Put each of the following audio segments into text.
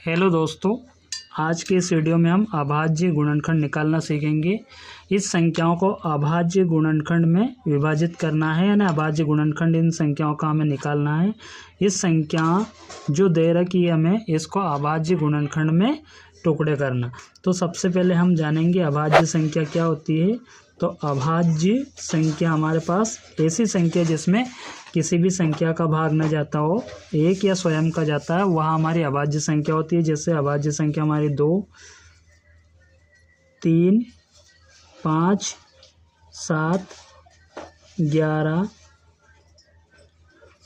Hello दोस्तों, आज के इस वीडियो में हम अभाज्य गुणनखंड निकालना सीखेंगे। इस संख्याओं को अभाज्य गुणनखंड में विभाजित करना है, यानी अभाज्य गुणनखंड इन संख्याओं का हमें निकालना है। इस संख्या जो दे रखी है हमें, इसको अभाज्य गुणनखंड में टुकड़े करना। तो सबसे पहले हम जानेंगे अभाज्य संख्या क्या होती है। तो अभाज्य संख्या हमारे पास ऐसी संख्या जिसमें किसी भी संख्या का भाग न जाता हो, एक या स्वयं का जाता है, वह हमारी अभाज्य संख्या होती है। जैसे अभाज्य संख्या हमारी 2, 3, 5, 7, 11,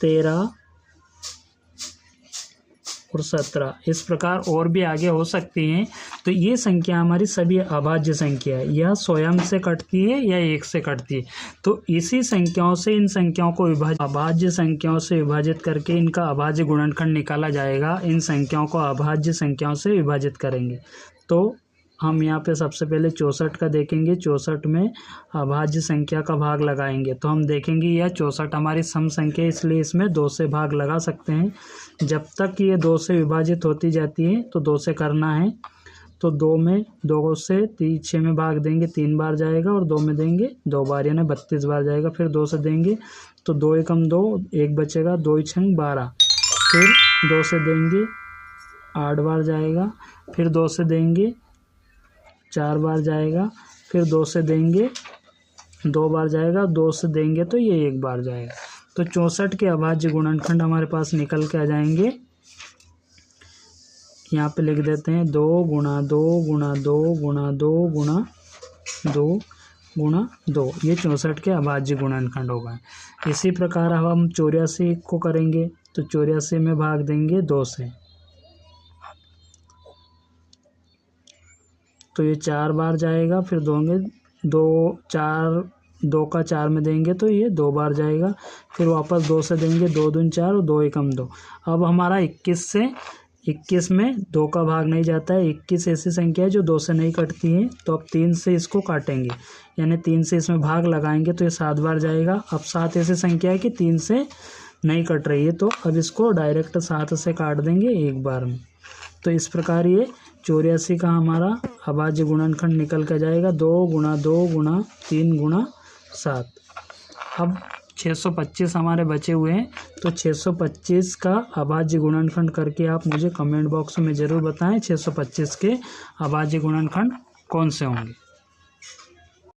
13 और 17, इस प्रकार और भी आगे हो सकती हैं। तो ये संख्या हमारी सभी अभाज्य संख्या है, यह स्वयं से कटती है या एक से कटती है। तो इसी संख्याओं से इन संख्याओं को अभाज्य संख्याओं से विभाजित करके इनका अभाज्य गुणनखंड निकाला जाएगा। इन संख्याओं को अभाज्य संख्याओं से विभाजित करेंगे। तो हम यहाँ पे सबसे पहले 64 का देखेंगे। 64 में अभाज्य संख्या का भाग लगाएंगे तो हम देखेंगे यह 64 हमारी सम संख्या है, इसलिए इसमें 2 से भाग लगा सकते हैं। जब तक ये 2 से विभाजित होती जाती है तो 2 से करना है। तो 2 में 2 से 6 में भाग देंगे, 3 बार जाएगा, और 2 में देंगे 2 बार, यानी 32 बार जाएगा। फिर 2 से देंगे तो 2 एकम 2, 1 बचेगा, 2 छंग 12। फिर 2 से देंगे 8 बार जाएगा। फिर 2 से देंगे 4 बार जाएगा। फिर 2 से देंगे 2 बार जाएगा, 2 से देंगे तो ये 1 बार जाएगा। तो 64 के अभाज्य गुणनखंड हमारे पास निकल के आ जाएंगे। यहाँ पे लिख देते हैं 2 गुणा 2 गुणा 2 गुणा 2 गुणा 2 गुणा 2, ये 64 के अभाज्य गुणनखंड होगा। इसी प्रकार अब हम 84 को करेंगे। तो 84 में भाग देंगे 2 से, तो ये 4 बार जाएगा। फिर दोगे 2 का 4 में देंगे तो ये 2 बार जाएगा। फिर वापस 2 से देंगे, 2 दूनी 4 और 2 एकम 2। अब हमारा 21 में 2 का भाग नहीं जाता है। 21 ऐसी संख्या है जो 2 से नहीं कटती है। तो अब 3 से इसको काटेंगे, यानी 3 से इसमें भाग लगाएंगे तो ये 7 बार जाएगा। अब 7 ऐसी संख्या है कि 3 से नहीं कट रही है, तो अब इसको डायरेक्ट 7 से काट देंगे एक बार में। तो इस प्रकार ये 84 का हमारा अभाज्य गुणनखंड निकल कर जाएगा। 2 गुणा 2 गुणा 3 गुणा 7। अब 625 हमारे बचे हुए हैं। तो 625 का अभाज्य गुणनखंड करके आप मुझे कमेंट बॉक्स में ज़रूर बताएं 625 के अभाज्य गुणनखंड कौन से होंगे।